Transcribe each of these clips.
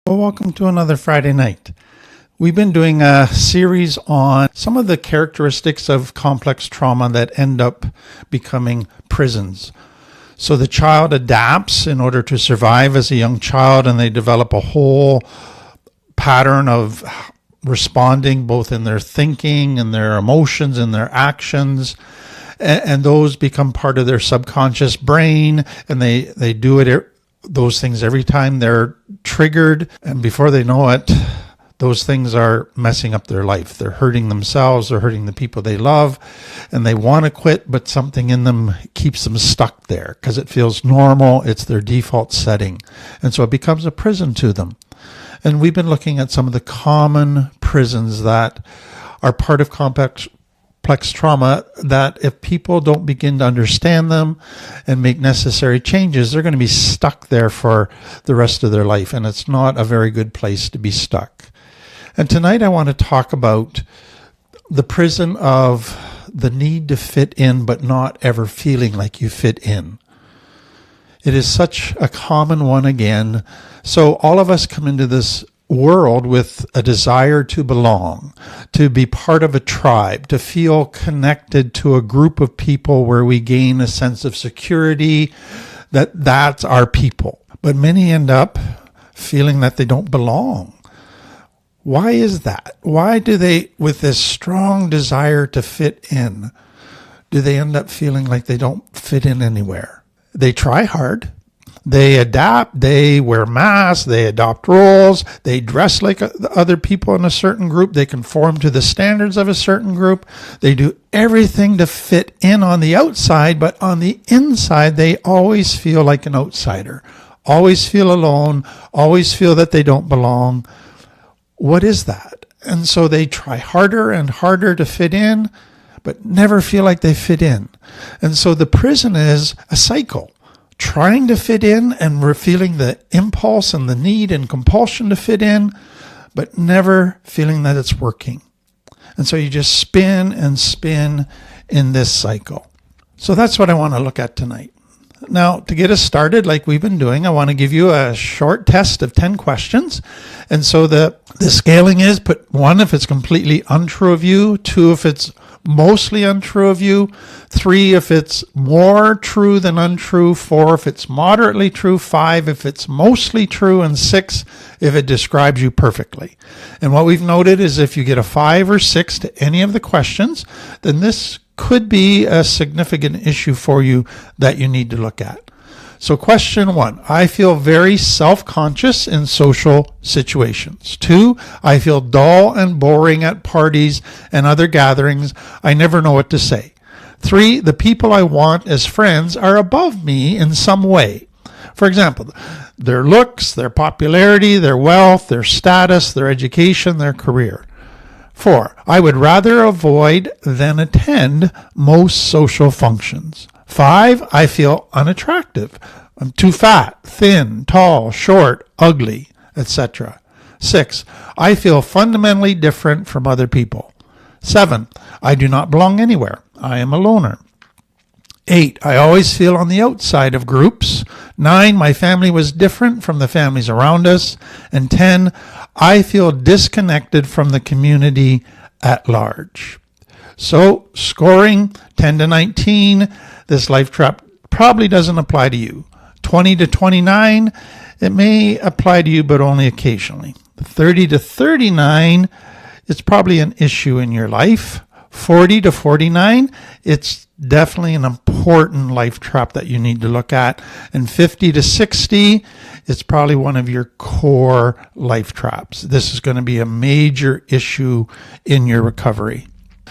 Well, welcome to another Friday night. We've been doing a series on some of the characteristics of complex trauma that end up becoming prisons. So the child adapts in order to survive as a young child, and they develop a whole pattern of responding both in their thinking and their emotions and their actions. And those become part of their subconscious brain, and they do those things every time they're triggered, and before they know it, those things are messing up their life. They're hurting themselves, they're hurting the people they love, and they want to quit, but something in them keeps them stuck there because it feels normal. It's their default setting, and so it becomes a prison to them. And we've been looking at some of the common prisons that are part of complex trauma, that if people don't begin to understand them and make necessary changes, they're going to be stuck there for the rest of their life, and it's not a very good place to be stuck. And tonight I want to talk about the prison of the need to fit in but not ever feeling like you fit in. It is such a common one again. So all of us come into this world with a desire to belong, to be part of a tribe, to feel connected to a group of people where we gain a sense of security, that's our people. But many end up feeling that they don't belong. Why is that? Why do they, with this strong desire to fit in, do they end up feeling like they don't fit in anywhere? They try hard. They adapt, they wear masks, they adopt roles, they dress like other people in a certain group, they conform to the standards of a certain group, they do everything to fit in on the outside, but on the inside they always feel like an outsider, always feel alone, always feel that they don't belong. What is that? And so they try harder and harder to fit in, but never feel like they fit in. And so the prison is a cycle. Trying to fit in and feeling the impulse and the need and compulsion to fit in, but never feeling that it's working. And so you just spin and spin in this cycle. So that's what I want to look at tonight. Now, to get us started, like we've been doing, I want to give you a short test of 10 questions. And so the scaling is, put 1 if it's completely untrue of you, 2 if it's mostly untrue of you, 3 if it's more true than untrue, 4 if it's moderately true, 5 if it's mostly true, and 6 if it describes you perfectly. And what we've noted is if you get a 5 or 6 to any of the questions, then this could be a significant issue for you that you need to look at. So question 1, I feel very self-conscious in social situations. 2, I feel dull and boring at parties and other gatherings. I never know what to say. 3, the people I want as friends are above me in some way. For example, their looks, their popularity, their wealth, their status, their education, their career. 4, I would rather avoid than attend most social functions. 5, I feel unattractive. I'm too fat, thin, tall, short, ugly, etc. 6, I feel fundamentally different from other people. 7, I do not belong anywhere. I am a loner. 8, I always feel on the outside of groups. 9, my family was different from the families around us. And 10, I feel disconnected from the community at large. So scoring 10 to 19, this life trap probably doesn't apply to you. 20 to 29, it may apply to you, but only occasionally. 30 to 39, it's probably an issue in your life. 40 to 49, it's definitely an important life trap that you need to look at. And 50 to 60, it's probably one of your core life traps. This is going to be a major issue in your recovery.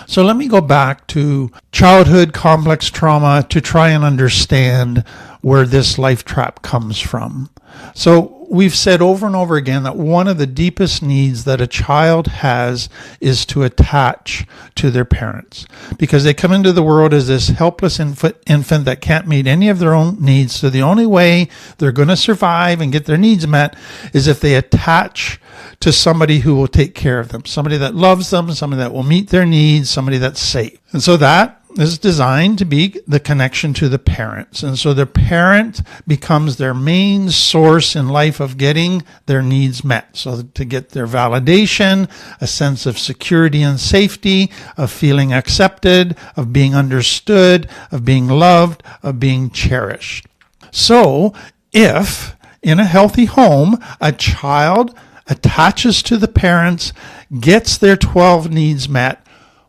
So let me go back to childhood complex trauma to try and understand where this life trap comes from. So we've said over and over again that one of the deepest needs that a child has is to attach to their parents, because they come into the world as this helpless infant that can't meet any of their own needs. So the only way they're going to survive and get their needs met is if they attach to somebody who will take care of them, somebody that loves them, somebody that will meet their needs, somebody that's safe. And so that is designed to be the connection to the parents. And so the parent becomes their main source in life of getting their needs met. So to get their validation, a sense of security and safety, of feeling accepted, of being understood, of being loved, of being cherished. So if in a healthy home, a child attaches to the parents, gets their 12 needs met,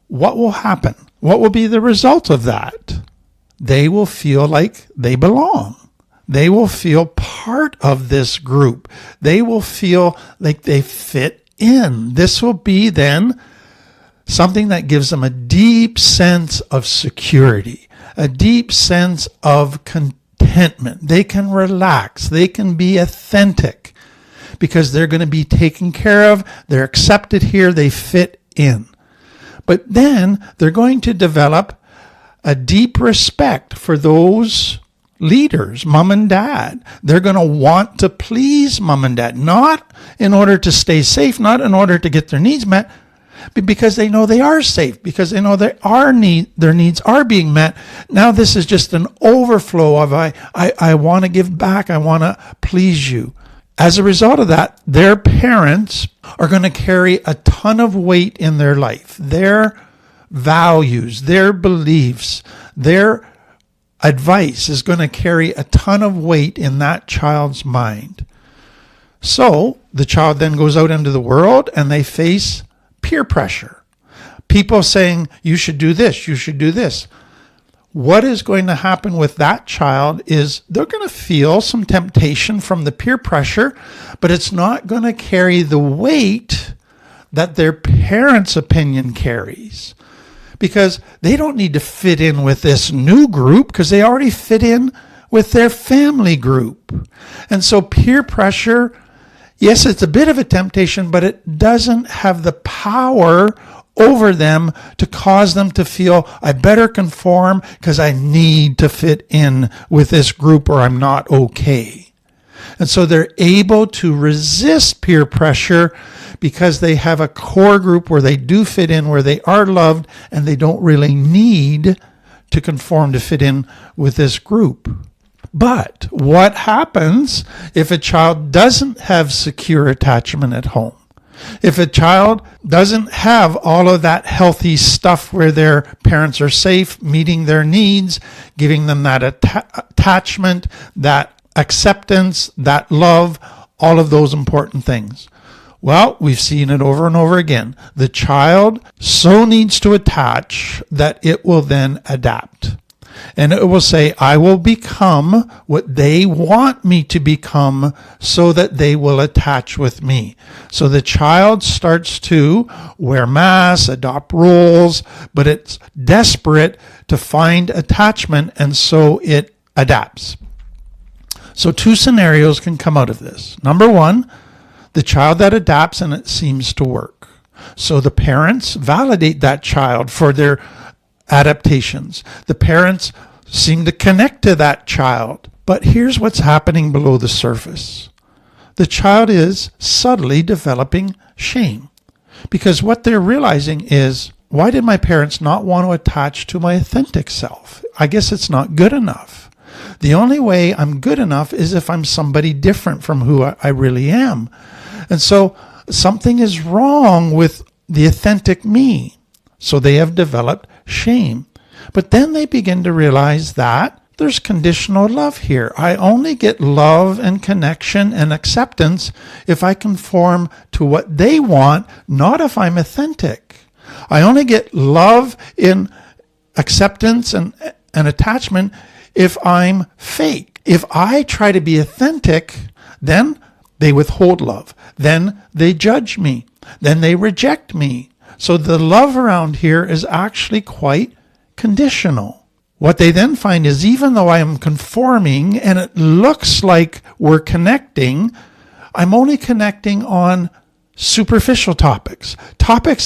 what will happen? What will be the result of that? They will feel like they belong. They will feel part of this group. They will feel like they fit in. This will be then something that gives them a deep sense of security, a deep sense of contentment. They can relax. They can be authentic because they're going to be taken care of. They're accepted here. They fit in. But then they're going to develop a deep respect for those leaders, mom and dad. They're going to want to please mom and dad, not in order to stay safe, not in order to get their needs met, but because they know they are safe, because they know their needs are being met. Now this is just an overflow of I want to give back, I want to please you. As a result of that, their parents are going to carry a ton of weight in their life. Their values, their beliefs, their advice is going to carry a ton of weight in that child's mind. So the child then goes out into the world and they face peer pressure. People saying, you should do this, you should do this. What is going to happen with that child is they're going to feel some temptation from the peer pressure, but it's not going to carry the weight that their parents' opinion carries, because they don't need to fit in with this new group because they already fit in with their family group. And so peer pressure, yes, it's a bit of a temptation, but it doesn't have the power over them to cause them to feel, I better conform because I need to fit in with this group or I'm not okay. And so they're able to resist peer pressure because they have a core group where they do fit in, where they are loved, and they don't really need to conform to fit in with this group. But what happens if a child doesn't have secure attachment at home? If a child doesn't have all of that healthy stuff where their parents are safe, meeting their needs, giving them that attachment, that acceptance, that love, all of those important things. Well, we've seen it over and over again. The child so needs to attach that it will then adapt. And it will say, I will become what they want me to become so that they will attach with me. So the child starts to wear masks, adopt roles, but it's desperate to find attachment, and so it adapts. So two scenarios can come out of this. Number one, the child that adapts and it seems to work. So the parents validate that child for their adaptations. The parents seem to connect to that child. But here's what's happening below the surface. The child is subtly developing shame, because what they're realizing is, why did my parents not want to attach to my authentic self? I guess it's not good enough. The only way I'm good enough is if I'm somebody different from who I really am. And so something is wrong with the authentic me. So they have developed shame. But then they begin to realize that there's conditional love here. I only get love and connection and acceptance if I conform to what they want, not if I'm authentic. I only get love in acceptance and attachment if I'm fake. If I try to be authentic, then they withhold love. Then they judge me. Then they reject me. So the love around here is actually quite conditional. What they then find is, even though I am conforming and it looks like we're connecting, I'm only connecting on superficial topics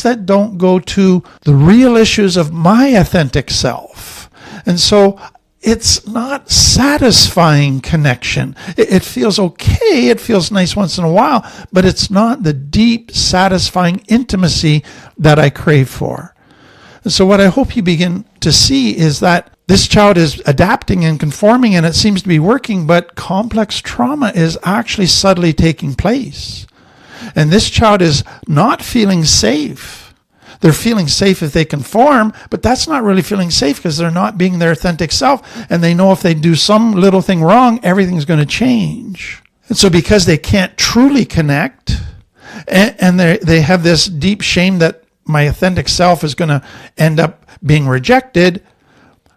that don't go to the real issues of my authentic self. And so it's not satisfying connection. It feels okay. It feels nice once in a while, but it's not the deep, satisfying intimacy that I crave for. And so what I hope you begin to see is that this child is adapting and conforming and it seems to be working, but complex trauma is actually subtly taking place. And this child is not feeling safe. They're feeling safe if they conform, but that's not really feeling safe because they're not being their authentic self. And they know if they do some little thing wrong, everything's going to change. And so because they can't truly connect, and they have this deep shame that my authentic self is going to end up being rejected,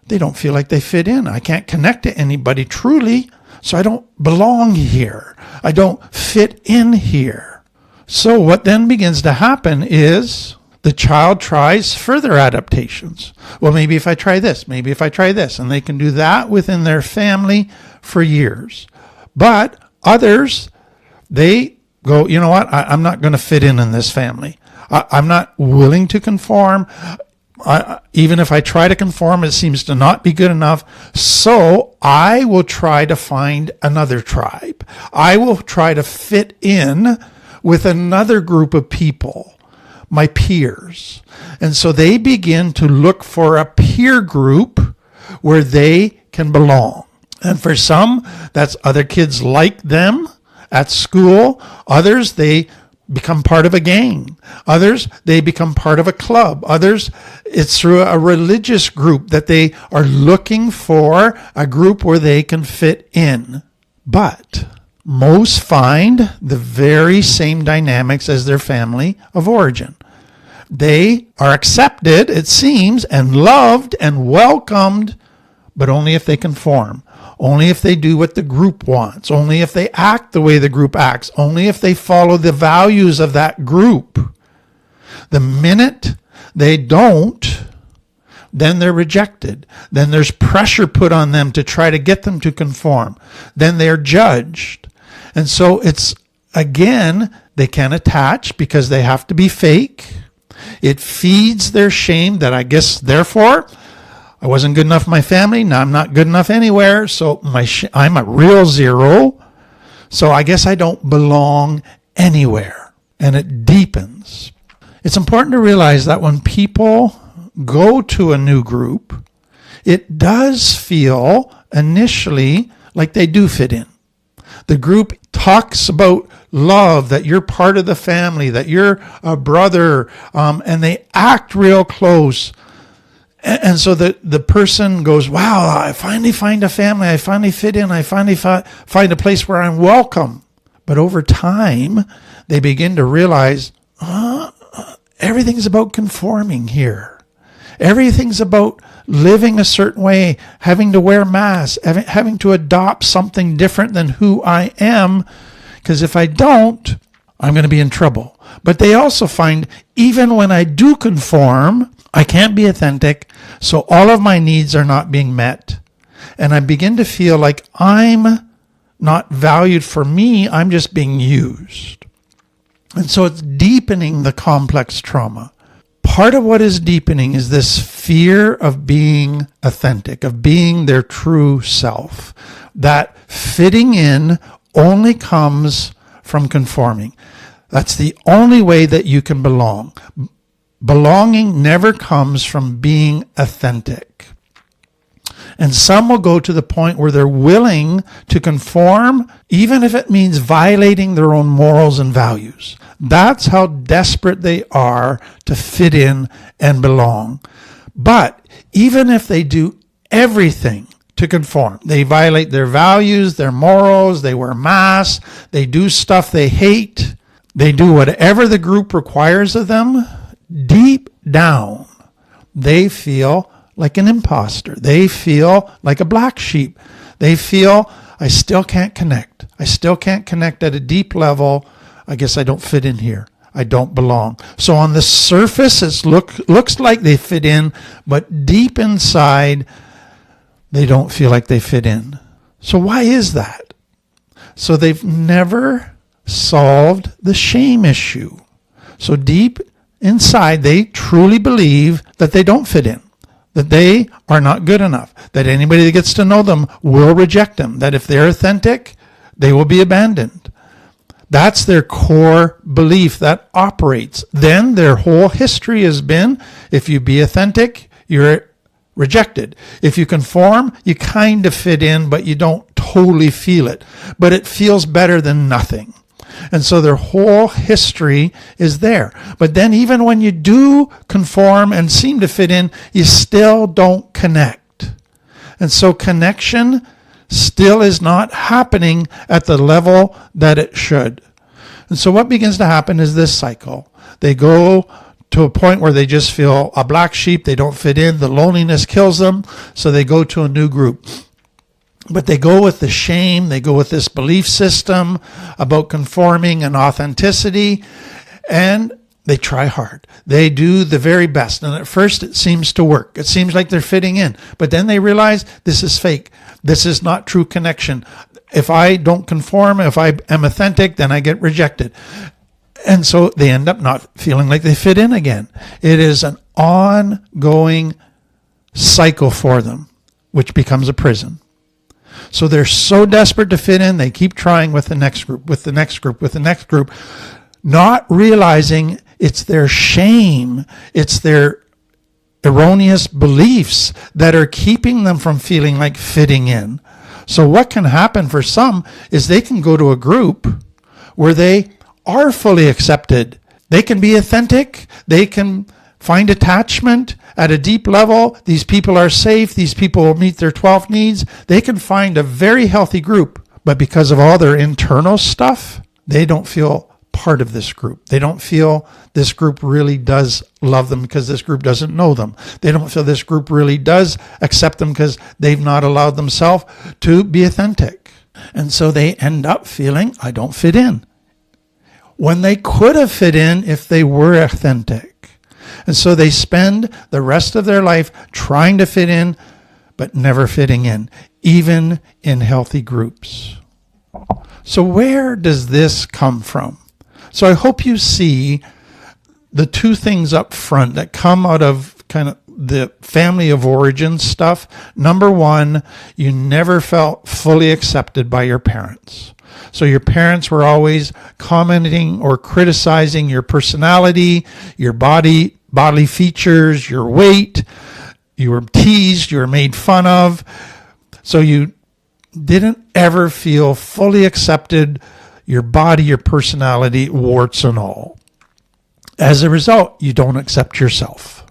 they don't feel like they fit in. I can't connect to anybody truly, so I don't belong here. I don't fit in here. So what then begins to happen is the child tries further adaptations. Well, maybe if I try this, maybe if I try this, and they can do that within their family for years. But others, they go, you know what, I'm not going to fit in this family. I'm not willing to conform. Even if I try to conform, it seems to not be good enough. So I will try to find another tribe. I will try to fit in with another group of people, my peers. And so they begin to look for a peer group where they can belong. And for some, that's other kids like them at school. Others, they become part of a gang. Others, they become part of a club. Others, it's through a religious group that they are looking for a group where they can fit in. But most find the very same dynamics as their family of origin. They are accepted, it seems, and loved and welcomed, but only if they conform. Only if they do what the group wants. Only if they act the way the group acts. Only if they follow the values of that group. The minute they don't, then they're rejected. Then there's pressure put on them to try to get them to conform. Then they're judged. And so it's, again, they can't attach because they have to be fake. It feeds their shame that I guess, therefore, I wasn't good enough for my family. Now I'm not good enough anywhere. So I'm a real zero. So I guess I don't belong anywhere. And it deepens. It's important to realize that when people go to a new group, it does feel initially like they do fit in. The group talks about love, that you're part of the family, that you're a brother, and they act real close. And so the person goes, wow, I finally find a family. I finally fit in. I finally find a place where I'm welcome. But over time, they begin to realize, everything's about conforming here. Everything's about living a certain way, having to wear masks, having to adopt something different than who I am. Because if I don't, I'm going to be in trouble. But they also find, even when I do conform, I can't be authentic, so all of my needs are not being met. And I begin to feel like I'm not valued for me, I'm just being used. And so it's deepening the complex trauma. Part of what is deepening is this fear of being authentic, of being their true self. That fitting in only comes from conforming. That's the only way that you can belong. Belonging never comes from being authentic. And some will go to the point where they're willing to conform, even if it means violating their own morals and values. That's how desperate they are to fit in and belong. But even if they do everything to conform, they violate their values, their morals, they wear masks, they do stuff they hate, they do whatever the group requires of them, deep down, they feel like an imposter. They feel like a black sheep. They feel, I still can't connect. I still can't connect at a deep level. I guess I don't fit in here. I don't belong. So on the surface, it looks like they fit in, but deep inside, they don't feel like they fit in. So why is that? So they've never solved the shame issue. So deep inside, they truly believe that they don't fit in, that they are not good enough, that anybody that gets to know them will reject them, that if they're authentic, they will be abandoned. That's their core belief that operates. Then their whole history has been, if you be authentic, you're rejected. If you conform, you kind of fit in, but you don't totally feel it. But it feels better than nothing. And so their whole history is there. But then even when you do conform and seem to fit in, you still don't connect. And so connection still is not happening at the level that it should. And so what begins to happen is this cycle. They go to a point where they just feel a black sheep. They don't fit in. The loneliness kills them. So they go to a new group. But they go with the shame. They go with this belief system about conforming and authenticity. And they try hard. They do the very best. And at first it seems to work. It seems like they're fitting in. But then they realize this is fake. This is not true connection. If I don't conform, if I am authentic, then I get rejected. And so they end up not feeling like they fit in again. It is an ongoing cycle for them, which becomes a prison. So they're so desperate to fit in, they keep trying with the next group, with the next group, with the next group, not realizing it's their shame, it's their erroneous beliefs that are keeping them from feeling like fitting in. So what can happen for some is they can go to a group where they are fully accepted. They can be authentic. They can find attachment at a deep level. These people are safe. These people will meet their 12 needs. They can find a very healthy group, but because of all their internal stuff, they don't feel part of this group. They don't feel this group really does love them because this group doesn't know them. They don't feel this group really does accept them because they've not allowed themselves to be authentic. And so they end up feeling, I don't fit in, when they could have fit in if they were authentic. And so they spend the rest of their life trying to fit in, but never fitting in, even in healthy groups. So where does this come from? So I hope you see the two things up front that come out of kind of the family of origin stuff. Number one, you never felt fully accepted by your parents. So your parents were always commenting or criticizing your personality, your bodily features, your weight. You were teased, you were made fun of. So you didn't ever feel fully accepted, your body, your personality, warts and all. As a result, you don't accept yourself.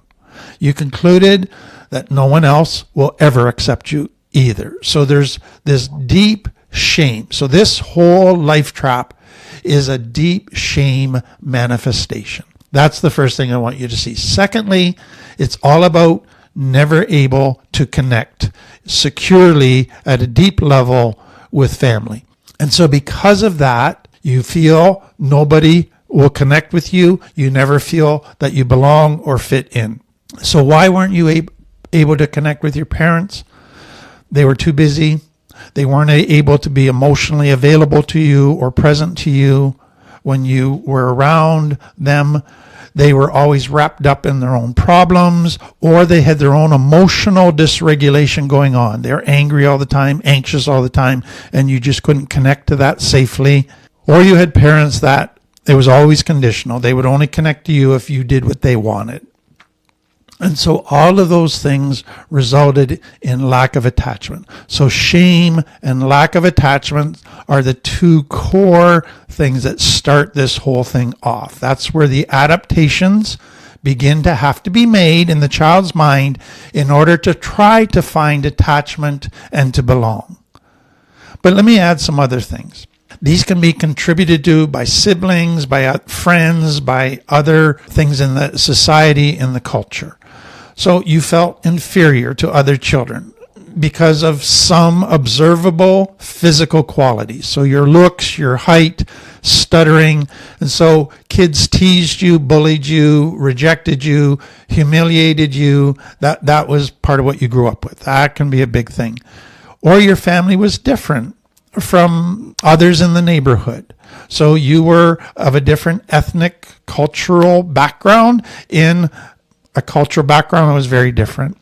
You concluded that no one else will ever accept you either. So there's this deep shame. So this whole life trap is a deep shame manifestation. That's the first thing I want you to see. Secondly, it's all about never able to connect securely at a deep level with family. And so because of that, you feel nobody will connect with you. You never feel that you belong or fit in. So why weren't you able to connect with your parents? They were too busy. They weren't able to be emotionally available to you or present to you when you were around them. They were always wrapped up in their own problems, or they had their own emotional dysregulation going on. They're angry all the time, anxious all the time, and you just couldn't connect to that safely. Or you had parents that it was always conditional. They would only connect to you if you did what they wanted. And so all of those things resulted in lack of attachment. So shame and lack of attachment are the two core things that start this whole thing off. That's where the adaptations begin to have to be made in the child's mind in order to try to find attachment and to belong. But let me add some other things. These can be contributed to by siblings, by friends, by other things in the society, in the culture. So you felt inferior to other children because of some observable physical qualities. So your looks, your height, stuttering. And so kids teased you, bullied you, rejected you, humiliated you. That was part of what you grew up with. That can be a big thing. Or your family was different from others in the neighborhood. So you were of a different ethnic, cultural background in a cultural background that was very different.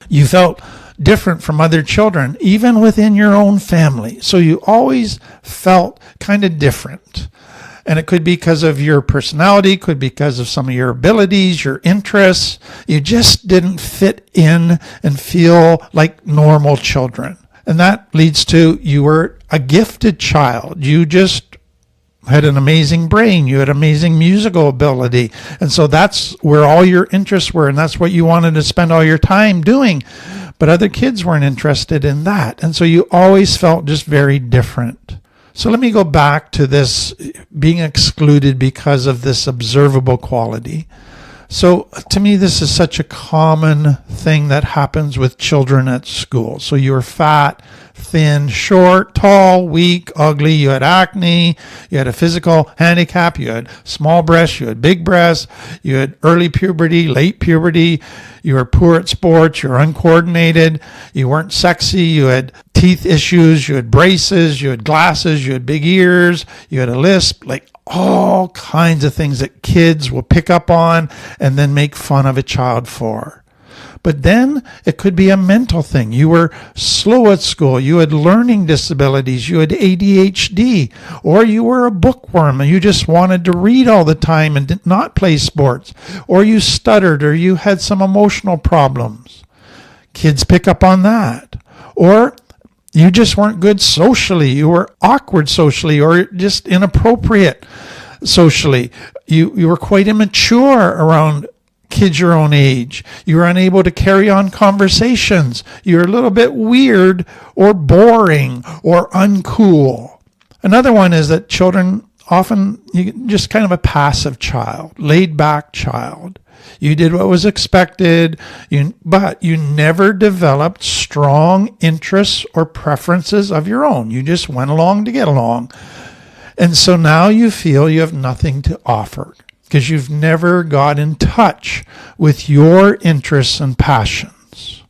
You felt different from other children, even within your own family. So you always felt kind of different. And it could be because of your personality, could be because of some of your abilities, your interests. You just didn't fit in and feel like normal children. And that leads to you were a gifted child. You just had an amazing brain. You had amazing musical ability. And so that's where all your interests were. And that's what you wanted to spend all your time doing. But other kids weren't interested in that. And so you always felt just very different. So let me go back to this being excluded because of this observable quality. So to me, this is such a common thing that happens with children at school. So you're fat, thin, short, tall, weak, ugly, you had acne, you had a physical handicap, you had small breasts, you had big breasts, you had early puberty, late puberty, you were poor at sports, you were uncoordinated, you weren't sexy, you had teeth issues, you had braces, you had glasses, you had big ears, you had a lisp, like all kinds of things that kids will pick up on and then make fun of a child for. But then it could be a mental thing. You were slow at school. You had learning disabilities. You had ADHD. Or you were a bookworm and you just wanted to read all the time and did not play sports. Or you stuttered or you had some emotional problems. Kids pick up on that. Or you just weren't good socially. You were awkward socially or just inappropriate socially. You were quite immature around kids your own age. You were unable to carry on conversations. You're a little bit weird or boring or uncool. Another one is that children often, you just kind of a passive child, laid back child. You did what was expected, but you never developed strong interests or preferences of your own. You just went along to get along. And so now you feel you have nothing to offer because you've never got in touch with your interests and passions.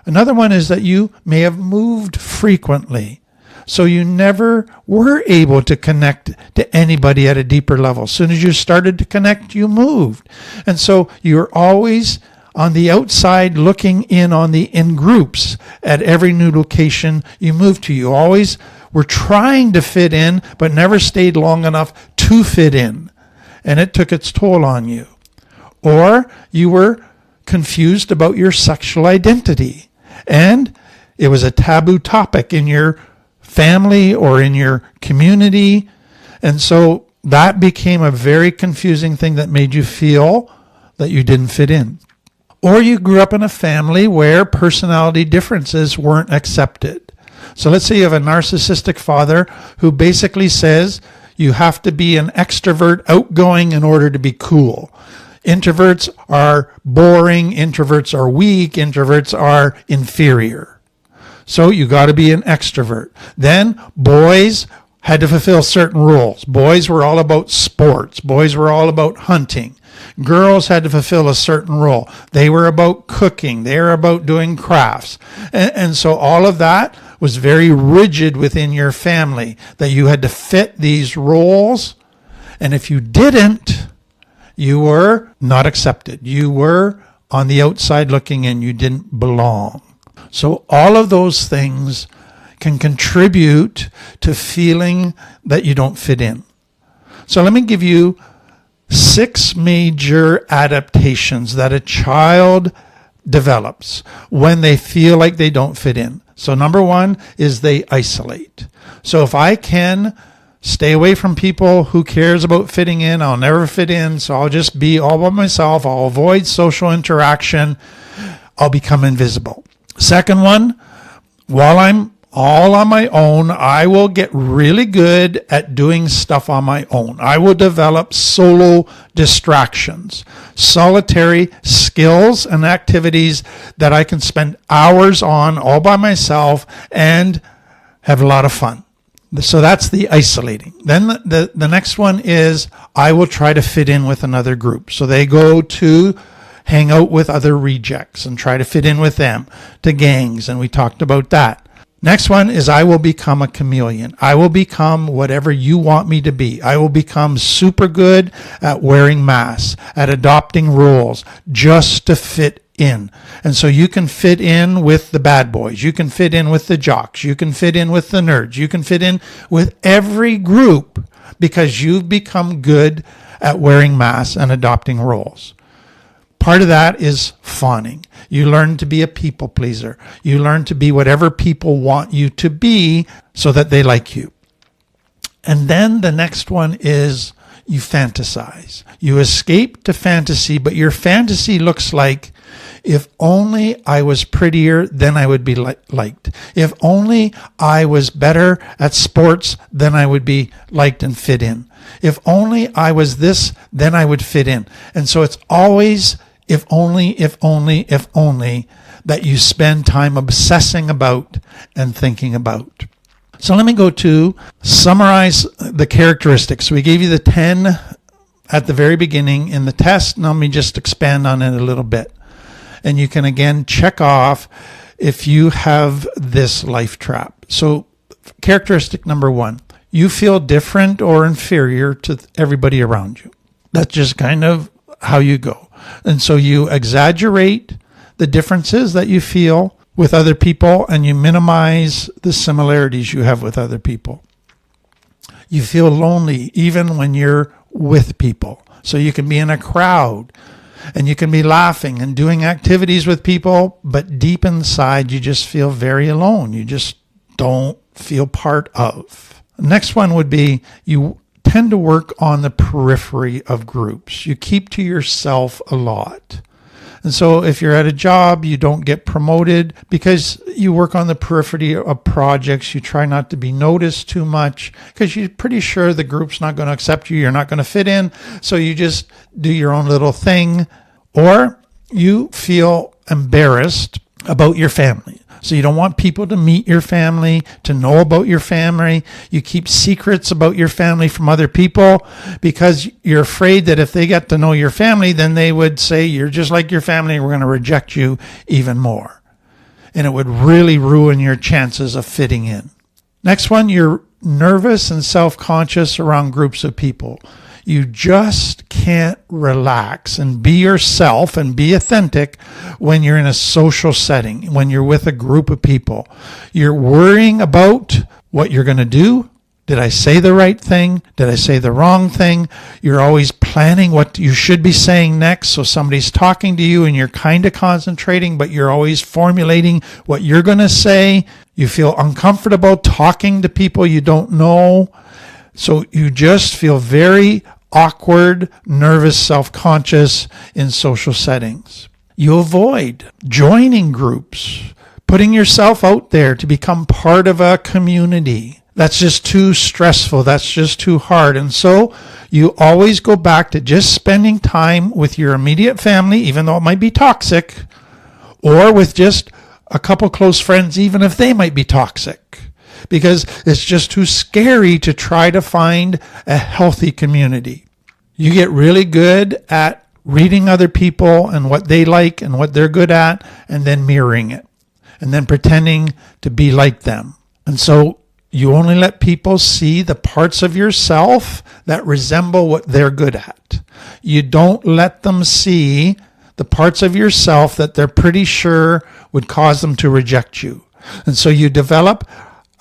Another one is that you may have moved frequently. So you never were able to connect to anybody at a deeper level. As soon as you started to connect, you moved. And so you're always on the outside looking in groups at every new location you moved to. You always were trying to fit in, but never stayed long enough to fit in. And it took its toll on you. Or you were confused about your sexual identity. And it was a taboo topic in your family or in your community. And so that became a very confusing thing that made you feel that you didn't fit in. Or you grew up in a family where personality differences weren't accepted. So let's say you have a narcissistic father who basically says you have to be an extrovert, outgoing in order to be cool. Introverts are boring, introverts are weak, introverts are inferior. So you got to be an extrovert. Then boys had to fulfill certain rules. Boys were all about sports. Boys were all about hunting. Girls had to fulfill a certain role. They were about cooking. They were about doing crafts. And so all of that was very rigid within your family, that you had to fit these roles. And if you didn't, you were not accepted. You were on the outside looking in. You didn't belong. So all of those things can contribute to feeling that you don't fit in. So let me give you 6 major adaptations that a child develops when they feel like they don't fit in. So number 1 is they isolate. So if I can stay away from people, who cares about fitting in? I'll never fit in, so I'll just be all by myself. I'll avoid social interaction. I'll become invisible. Second one, while I'm all on my own, I will get really good at doing stuff on my own. I will develop solo distractions, solitary skills and activities that I can spend hours on all by myself and have a lot of fun. So that's the isolating. Then the next one is I will try to fit in with another group. So they go to hang out with other rejects and try to fit in with them, to gangs, and we talked about that. Next one is I will become a chameleon. I will become whatever you want me to be. I will become super good at wearing masks, at adopting rules, just to fit in. And so you can fit in with the bad boys. You can fit in with the jocks. You can fit in with the nerds. You can fit in with every group because you've become good at wearing masks and adopting roles. Part of that is fawning. You learn to be a people pleaser. You learn to be whatever people want you to be so that they like you. And then the next one is you fantasize. You escape to fantasy, but your fantasy looks like, if only I was prettier, then I would be liked. If only I was better at sports, then I would be liked and fit in. If only I was this, then I would fit in. And so it's always if only that you spend time obsessing about and thinking about. So let me go to summarize the characteristics. So we gave you the 10 at the very beginning in the test. Now let me just expand on it a little bit. And you can again check off if you have this life trap. So characteristic number 1, you feel different or inferior to everybody around you. That's just kind of how you go. And so you exaggerate the differences that you feel with other people, and you minimize the similarities you have with other people. You feel lonely even when you're with people. So you can be in a crowd and you can be laughing and doing activities with people, but deep inside you just feel very alone. You just don't feel part of. Next one would be you tend to work on the periphery of groups. You keep to yourself a lot. And so if you're at a job, you don't get promoted because you work on the periphery of projects. You try not to be noticed too much because you're pretty sure the group's not going to accept you. You're not going to fit in. So you just do your own little thing. Or you feel embarrassed about your family. So you don't want people to meet your family, to know about your family. You keep secrets about your family from other people because you're afraid that if they get to know your family, then they would say, you're just like your family, we're going to reject you even more. And it would really ruin your chances of fitting in. Next one, you're nervous and self-conscious around groups of people. You just can't relax and be yourself and be authentic when you're in a social setting, when you're with a group of people. You're worrying about what you're going to do. Did I say the right thing? Did I say the wrong thing? You're always planning what you should be saying next. So somebody's talking to you and you're kind of concentrating, but you're always formulating what you're going to say. You feel uncomfortable talking to people you don't know. So you just feel very awkward, nervous, self-conscious in social settings. You avoid joining groups, putting yourself out there to become part of a community. That's just too stressful. That's just too hard. And so you always go back to just spending time with your immediate family, even though it might be toxic, or with just a couple close friends, even if they might be toxic. Because it's just too scary to try to find a healthy community. You get really good at reading other people and what they like and what they're good at, and then mirroring it, and then pretending to be like them. And so you only let people see the parts of yourself that resemble what they're good at. You don't let them see the parts of yourself that they're pretty sure would cause them to reject you. And so you develop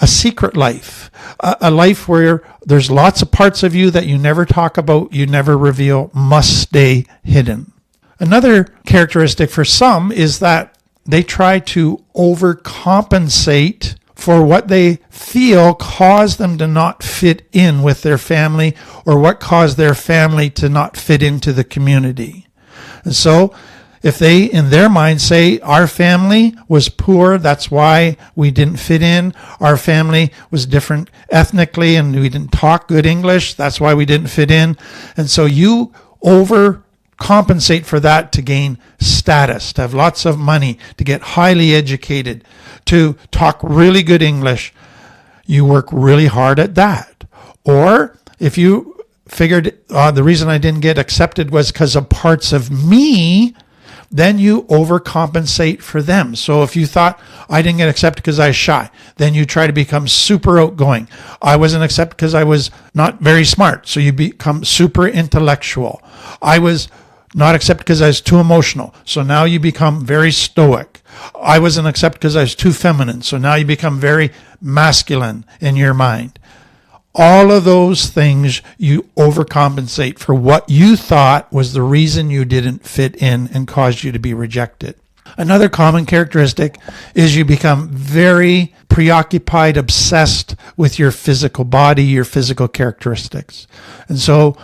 a secret life, a life where there's lots of parts of you that you never talk about, you never reveal, must stay hidden. Another characteristic for some is that they try to overcompensate for what they feel caused them to not fit in with their family, or what caused their family to not fit into the community. And so if they, in their mind, say, our family was poor, that's why we didn't fit in. Our family was different ethnically and we didn't talk good English, that's why we didn't fit in. And so you overcompensate for that to gain status, to have lots of money, to get highly educated, to talk really good English. You work really hard at that. Or if you figured the reason I didn't get accepted was because of parts of me, then you overcompensate for them. So if you thought, I didn't get accepted because I was shy, then you try to become super outgoing. I wasn't accepted because I was not very smart, so you become super intellectual. I was not accepted because I was too emotional, so now you become very stoic. I wasn't accepted because I was too feminine, so now you become very masculine in your mind. all of those things you overcompensate for what you thought was the reason you didn't fit in and caused you to be rejected. Another common characteristic is you become very preoccupied, obsessed with your physical body, your physical characteristics. And so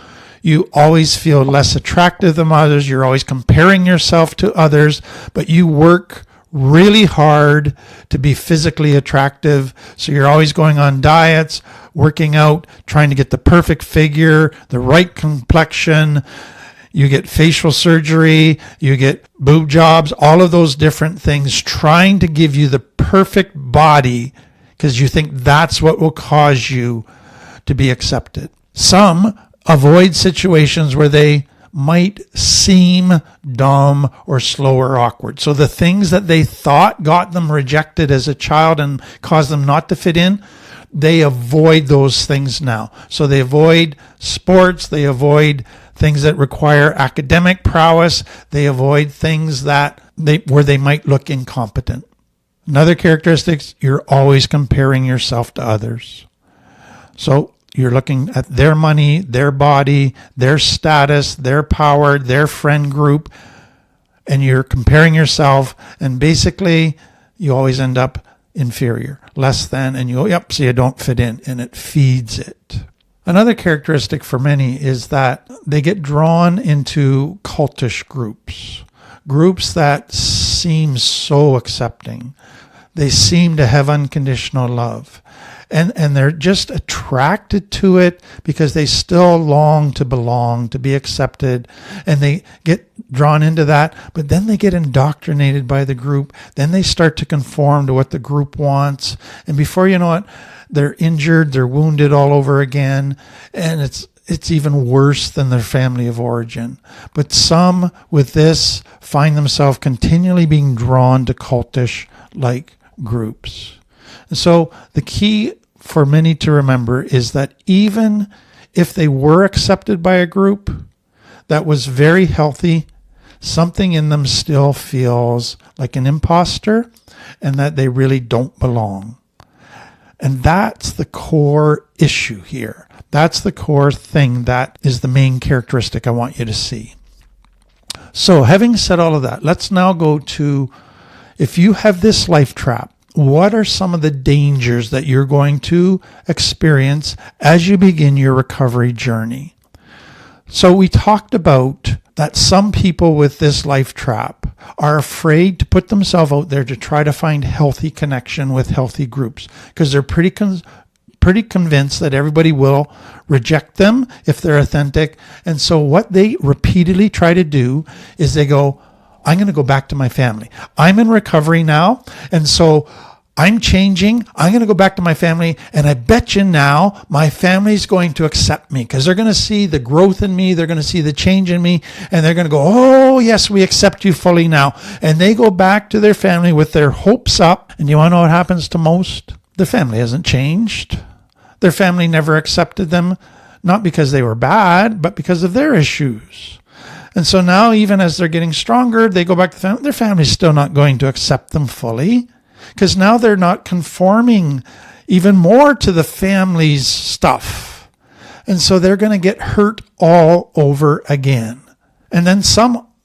you always feel less attractive than others. You're always comparing yourself to others, but you work really hard to be physically attractive. So you're always going on diets, working out, trying to get the perfect figure, the right complexion. You get facial surgery, you get boob jobs, all of those different things, trying to give you the perfect body because you think that's what will cause you to be accepted. Some avoid situations where they might seem dumb or slow or awkward. So the things that they thought got them rejected as a child and caused them not to fit in, they avoid those things now. So they avoid sports, they avoid things that require academic prowess, they avoid things that where they might look incompetent. Another characteristic, you're always comparing yourself to others. So you're looking at their money, their body, their status, their power, their friend group, and you're comparing yourself, and basically you always end up inferior, less than, and you go, yep, so you don't fit in, and it feeds it. Another characteristic for many is that they get drawn into cultish groups that seem so accepting. They seem to have unconditional love. And they're just attracted to it because they still long to belong, to be accepted, and they get drawn into that, but then they get indoctrinated by the group. Then they start to conform to what the group wants, and before you know it, they're injured, they're wounded all over again, and it's even worse than their family of origin. But some with this find themselves continually being drawn to cultish-like groups. And so the key for many to remember is that even if they were accepted by a group that was very healthy, something in them still feels like an imposter and that they really don't belong. And that's the core issue here. That's the core thing that is the main characteristic I want you to see. So having said all of that, let's now go to, if you have this life trap, what are some of the dangers that you're going to experience as you begin your recovery journey? So we talked about that some people with this life trap are afraid to put themselves out there to try to find healthy connection with healthy groups because they're pretty convinced that everybody will reject them if they're authentic. And so what they repeatedly try to do is they go, I'm going to go back to my family. I'm in recovery now, and so I'm changing. I'm going to go back to my family, and I bet you now my family's going to accept me because they're going to see the growth in me. They're going to see the change in me, and they're going to go, oh, yes, we accept you fully now. And they go back to their family with their hopes up, and you want to know what happens to most? Their family hasn't changed. Their family never accepted them, not because they were bad, but because of their issues. And so now, even as they're getting stronger, they go back to the family. Their family's still not going to accept them fully because now they're not conforming even more to the family's stuff. And so they're going to get hurt all over again. And then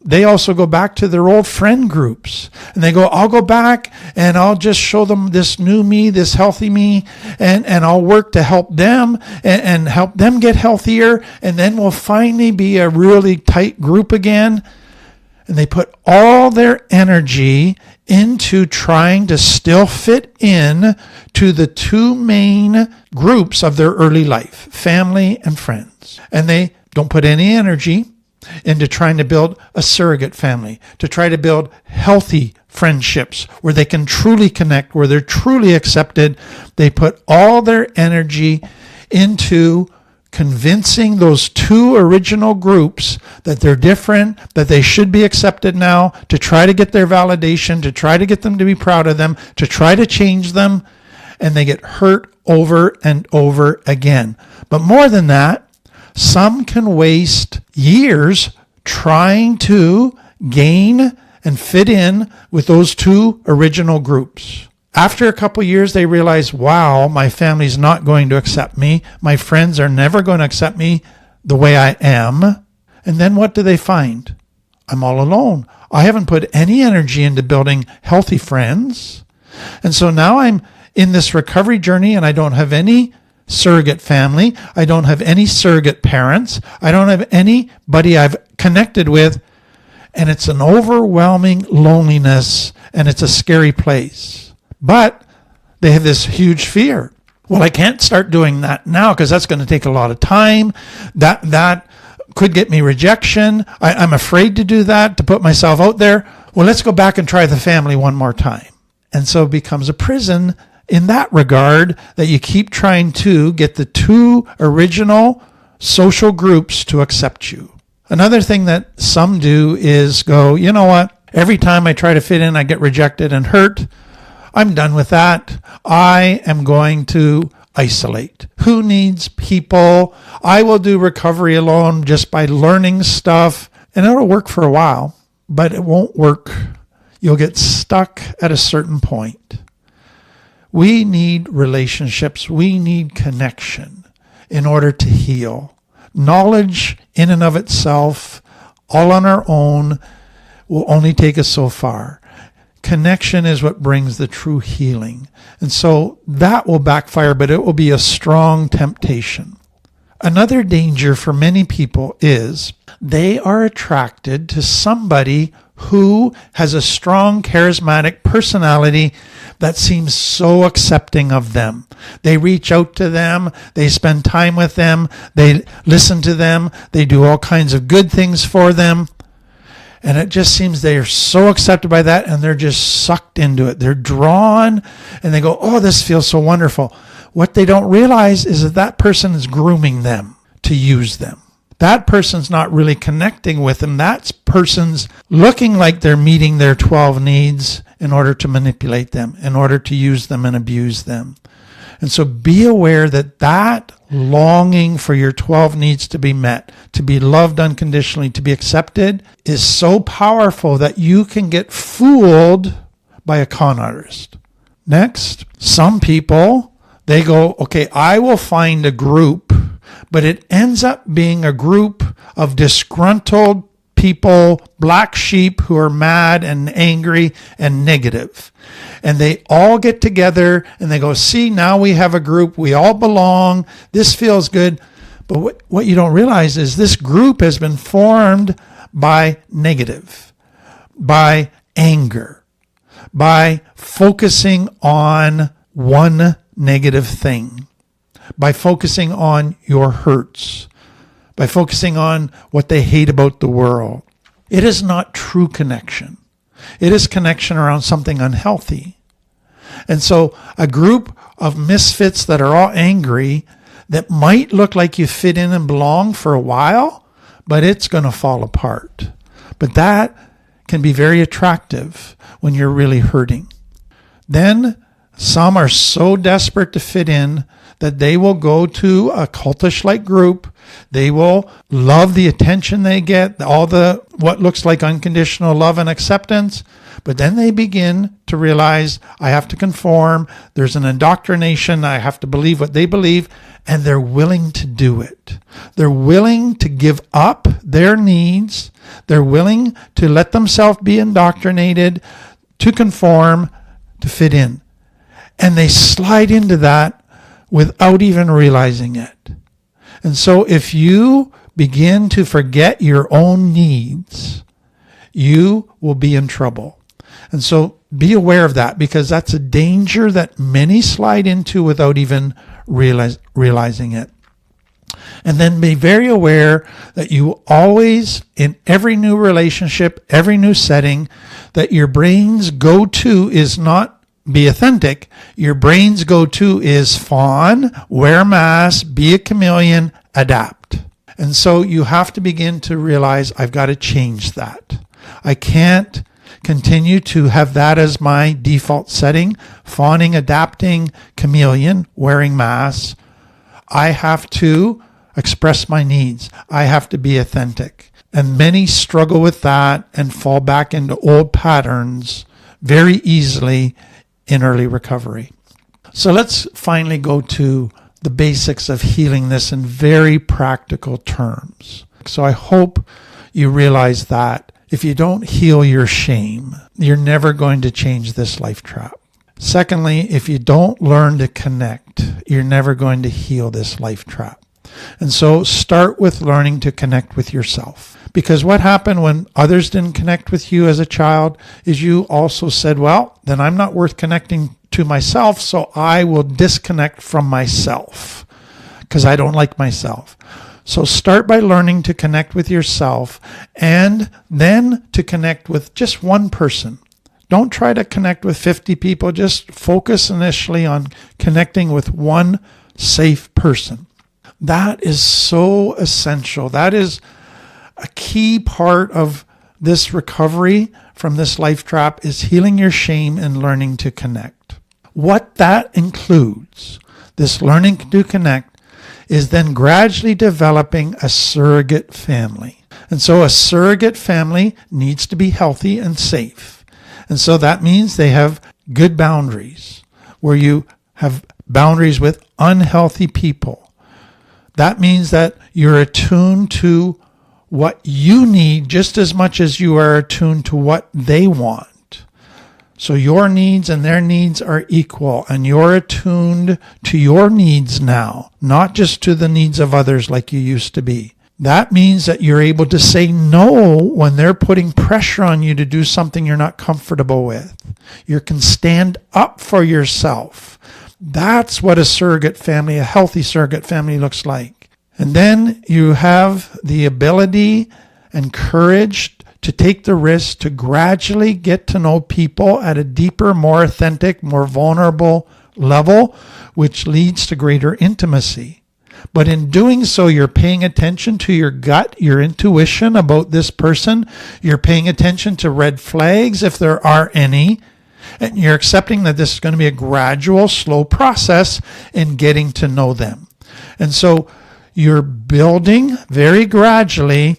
they also go back to their old friend groups and they go, I'll go back and I'll just show them this new me, this healthy me, and I'll work to help them and help them get healthier. And then we'll finally be a really tight group again. And they put all their energy into trying to still fit in to the two main groups of their early life, family and friends. And they don't put any energy into trying to build a surrogate family, to try to build healthy friendships where they can truly connect, where they're truly accepted. They put all their energy into convincing those two original groups that they're different, that they should be accepted now, to try to get their validation, to try to get them to be proud of them, to try to change them, and they get hurt over and over again. But more than that, some can waste years trying to gain and fit in with those two original groups. After a couple years, they realize, wow, my family's not going to accept me. My friends are never going to accept me the way I am. And then what do they find? I'm all alone. I haven't put any energy into building healthy friends. And so now I'm in this recovery journey and I don't have any surrogate family. I don't have any surrogate parents. I don't have anybody I've connected with. And it's an overwhelming loneliness and it's a scary place. But they have this huge fear. Well, I can't start doing that now because that's going to take a lot of time. That could get me rejection. I'm afraid to do that, to put myself out there. Well, let's go back and try the family one more time. And so it becomes a prison in that regard, that you keep trying to get the two original social groups to accept you. Another thing that some do is go, you know what? Every time I try to fit in, I get rejected and hurt. I'm done with that. I am going to isolate. Who needs people? I will do recovery alone just by learning stuff. And it'll work for a while, but it won't work. You'll get stuck at a certain point. We need relationships. We need connection in order to heal. Knowledge in and of itself, all on our own, will only take us so far. Connection is what brings the true healing. And so that will backfire, but it will be a strong temptation. Another danger for many people is they are attracted to somebody who has a strong, charismatic personality that seems so accepting of them. They reach out to them, they spend time with them, they listen to them, they do all kinds of good things for them. And it just seems they are so accepted by that and they're just sucked into it. They're drawn and they go, oh, this feels so wonderful. What they don't realize is that that person is grooming them to use them. That person's not really connecting with them. That person's looking like they're meeting their 12 needs in order to manipulate them, in order to use them and abuse them. And so be aware that that longing for your 12 needs to be met, to be loved unconditionally, to be accepted, is so powerful that you can get fooled by a con artist. Next, some people, they go, okay, I will find a group, but it ends up being a group of disgruntled people, black sheep who are mad and angry and negative. And they all get together and they go, see, now we have a group. We all belong. This feels good. But what you don't realize is this group has been formed by negative, by anger, by focusing on one negative thing, by focusing on your hurts, by focusing on what they hate about the world. It is not true connection. It is connection around something unhealthy. And so a group of misfits that are all angry, that might look like you fit in and belong for a while, but it's going to fall apart. But that can be very attractive when you're really hurting. Then some are so desperate to fit in that they will go to a cultish-like group. They will love the attention they get, all the what looks like unconditional love and acceptance. But then they begin to realize, I have to conform. There's an indoctrination. I have to believe what they believe. And they're willing to do it. They're willing to give up their needs. They're willing to let themselves be indoctrinated, to conform, to fit in. And they slide into that without even realizing it. And so if you begin to forget your own needs, you will be in trouble. And so be aware of that, because that's a danger that many slide into without even realizing it. And then be very aware that you always, in every new relationship, every new setting, that your brain's go-to is not be authentic. Your brain's go-to is fawn, wear a mask, be a chameleon, adapt. And so you have to begin to realize, I've got to change that. I can't continue to have that as my default setting, fawning, adapting, chameleon, wearing masks. I have to express my needs. I have to be authentic. And many struggle with that and fall back into old patterns very easily in early recovery. So let's finally go to the basics of healing this in very practical terms. So I hope you realize that if you don't heal your shame, you're never going to change this life trap. Secondly, if you don't learn to connect, you're never going to heal this life trap. And so start with learning to connect with yourself. Because what happened when others didn't connect with you as a child is you also said, well, then I'm not worth connecting to myself, so I will disconnect from myself because I don't like myself. So start by learning to connect with yourself and then to connect with just one person. Don't try to connect with 50 people. Just focus initially on connecting with one safe person. That is so essential. That is a key part of this recovery from this life trap is healing your shame and learning to connect. What that includes, this learning to connect, is then gradually developing a surrogate family. And so a surrogate family needs to be healthy and safe. And so that means they have good boundaries, where you have boundaries with unhealthy people. That means that you're attuned to what you need just as much as you are attuned to what they want. So your needs and their needs are equal, and you're attuned to your needs now, not just to the needs of others like you used to be. That means that you're able to say no when they're putting pressure on you to do something you're not comfortable with. You can stand up for yourself. That's what a surrogate family, a healthy surrogate family looks like. And then you have the ability and courage to take the risk to gradually get to know people at a deeper, more authentic, more vulnerable level, which leads to greater intimacy. But in doing so, you're paying attention to your gut, your intuition about this person. You're paying attention to red flags, if there are any. And you're accepting that this is going to be a gradual, slow process in getting to know them. And so you're building very gradually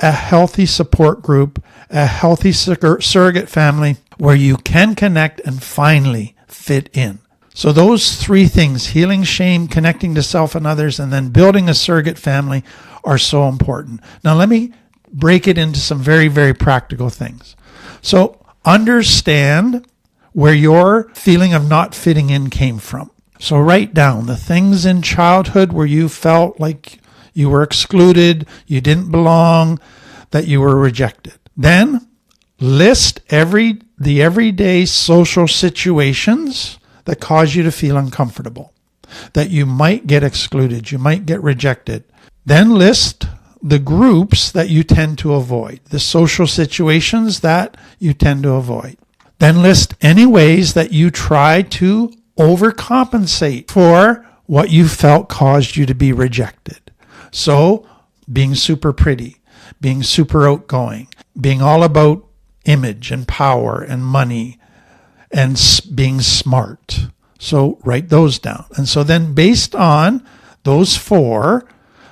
a healthy support group, a healthy surrogate family where you can connect and finally fit in. So those three things, healing shame, connecting to self and others, and then building a surrogate family, are so important. Now let me break it into some very, very practical things. So understand where your feeling of not fitting in came from. So write down the things in childhood where you felt like you were excluded, you didn't belong, that you were rejected. Then list the everyday social situations that cause you to feel uncomfortable, that you might get excluded, you might get rejected. Then list the groups that you tend to avoid, the social situations that you tend to avoid. Then list any ways that you try to overcompensate for what you felt caused you to be rejected. So, being super pretty, being super outgoing, being all about image and power and money, and being smart. So, write those down. And so then based on those four,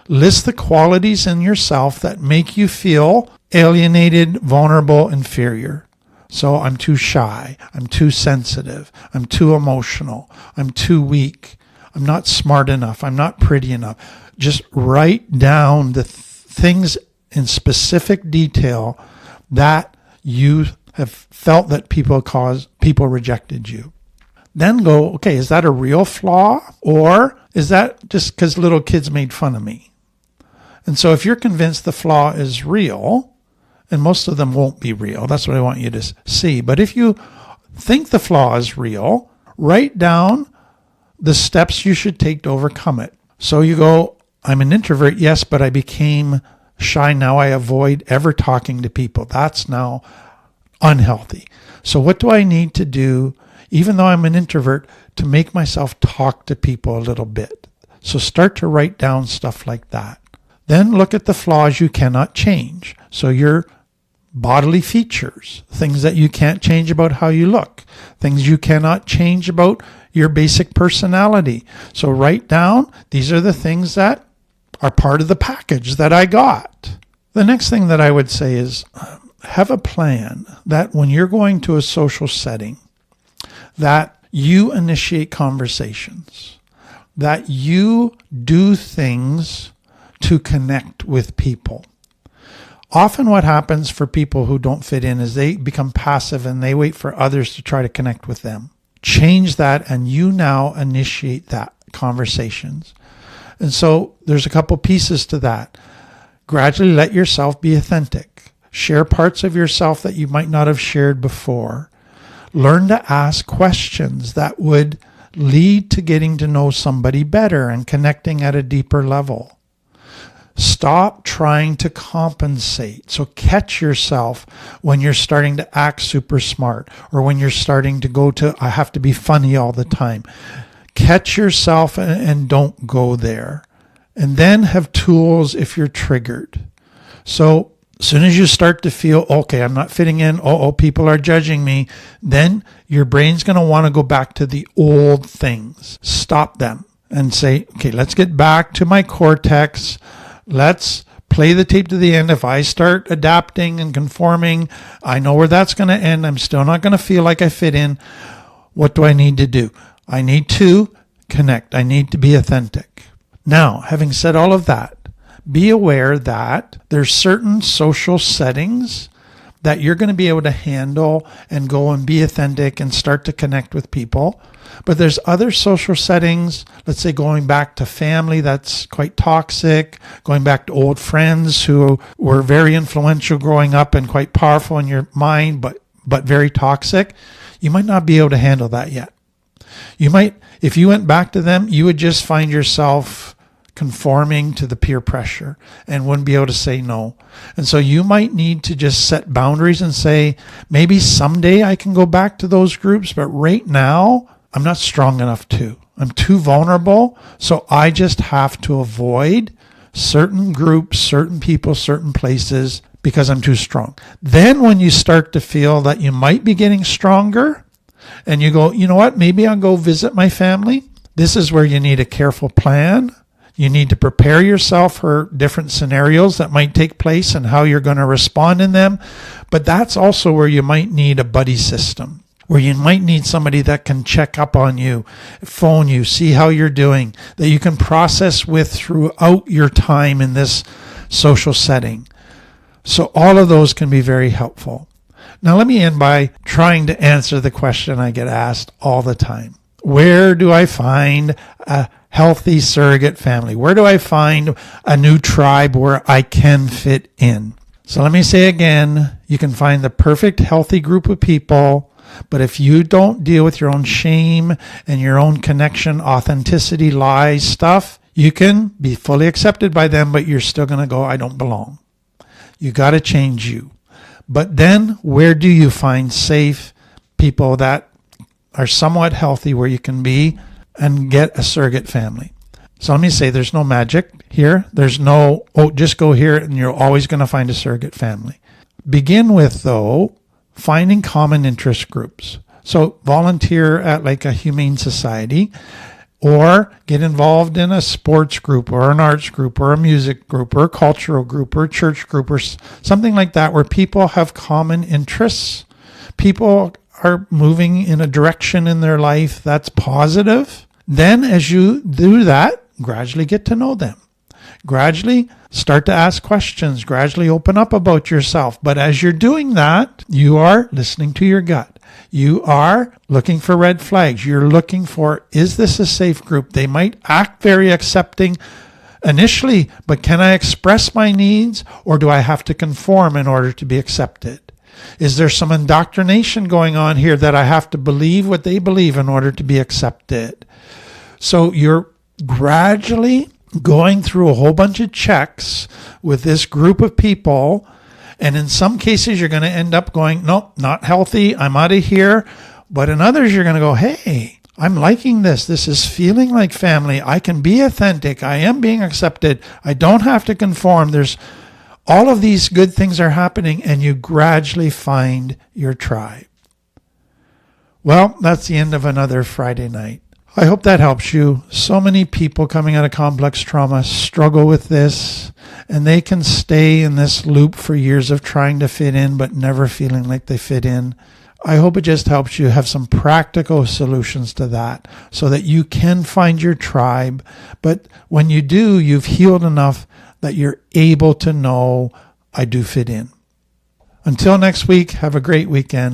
list the qualities in yourself that make you feel alienated, vulnerable, inferior. So, I'm too shy, I'm too sensitive, I'm too emotional, I'm too weak, I'm not smart enough, I'm not pretty enough. Just write down the things in specific detail that you have felt that people rejected you. Then go, okay, is that a real flaw, or is that just because little kids made fun of me? And so if you're convinced the flaw is real, and most of them won't be real, that's what I want you to see. But if you think the flaw is real, write down the steps you should take to overcome it. So you go, I'm an introvert, yes, but I became shy. Now I avoid ever talking to people. That's now unhealthy. So what do I need to do, even though I'm an introvert, to make myself talk to people a little bit? So start to write down stuff like that. Then look at the flaws you cannot change. So your bodily features, things that you can't change about how you look, things you cannot change about your basic personality. So write down, these are the things that are part of the package that I got. The next thing that I would say is have a plan that when you're going to a social setting, that you initiate conversations, that you do things to connect with people. Often what happens for people who don't fit in is they become passive and they wait for others to try to connect with them. Change that, and you now initiate that conversations. And so there's a couple pieces to that. Gradually let yourself be authentic. Share parts of yourself that you might not have shared before. Learn to ask questions that would lead to getting to know somebody better and connecting at a deeper level. Stop trying to compensate. So catch yourself when you're starting to act super smart, or when you're starting to go to, I have to be funny all the time. Catch yourself and don't go there. And then have tools if you're triggered. So as soon as you start to feel, okay, I'm not fitting in, people are judging me, then your brain's going to want to go back to the old things. Stop them and say, okay, let's get back to my cortex. Let's play the tape to the end. If I start adapting and conforming, I know where that's going to end. I'm still not going to feel like I fit in. What do I need to do? I need to connect. I need to be authentic. Now, having said all of that, be aware that there's certain social settings that you're going to be able to handle and go and be authentic and start to connect with people. But there's other social settings, let's say going back to family that's quite toxic, going back to old friends who were very influential growing up and quite powerful in your mind, but very toxic. You might not be able to handle that yet. You might, if you went back to them, you would just find yourself conforming to the peer pressure and wouldn't be able to say no. And so you might need to just set boundaries and say, maybe someday I can go back to those groups, but right now I'm not strong enough to. I'm too vulnerable, so I just have to avoid certain groups, certain people, certain places because I'm too strong. Then when you start to feel that you might be getting stronger and you go, you know what, maybe I'll go visit my family. This is where you need a careful plan. You need to prepare yourself for different scenarios that might take place and how you're going to respond in them. But that's also where you might need a buddy system, where you might need somebody that can check up on you, phone you, see how you're doing, that you can process with throughout your time in this social setting. So all of those can be very helpful. Now let me end by trying to answer the question I get asked all the time. Where do I find a healthy surrogate family? Where do I find a new tribe where I can fit in? So let me say again, you can find the perfect healthy group of people, but if you don't deal with your own shame and your own connection, authenticity, lies, stuff, you can be fully accepted by them, but you're still going to go, I don't belong. You got to change you. But then where do you find safe people that are somewhat healthy where you can be and get a surrogate family? So let me say there's no magic here. There's no, just go here and you're always going to find a surrogate family. Begin with, though, finding common interest groups. So volunteer at like a humane society, or get involved in a sports group or an arts group or a music group or a cultural group or a church group or something like that where people have common interests. People are moving in a direction in their life that's positive. Then as you do that, gradually get to know them. Gradually start to ask questions. Gradually open up about yourself. But as you're doing that, you are listening to your gut. You are looking for red flags. You're looking for, is this a safe group? They might act very accepting initially, but can I express my needs, or do I have to conform in order to be accepted? Is there some indoctrination going on here that I have to believe what they believe in order to be accepted? So you're gradually going through a whole bunch of checks with this group of people. And in some cases, you're going to end up going, nope, not healthy. I'm out of here. But in others, you're going to go, hey, I'm liking this. This is feeling like family. I can be authentic. I am being accepted. I don't have to conform. There's all of these good things are happening, and you gradually find your tribe. Well, that's the end of another Friday night. I hope that helps you. So many people coming out of complex trauma struggle with this, and they can stay in this loop for years of trying to fit in but never feeling like they fit in. I hope it just helps you have some practical solutions to that so that you can find your tribe. But when you do, you've healed enough that you're able to know, I do fit in. Until next week, have a great weekend.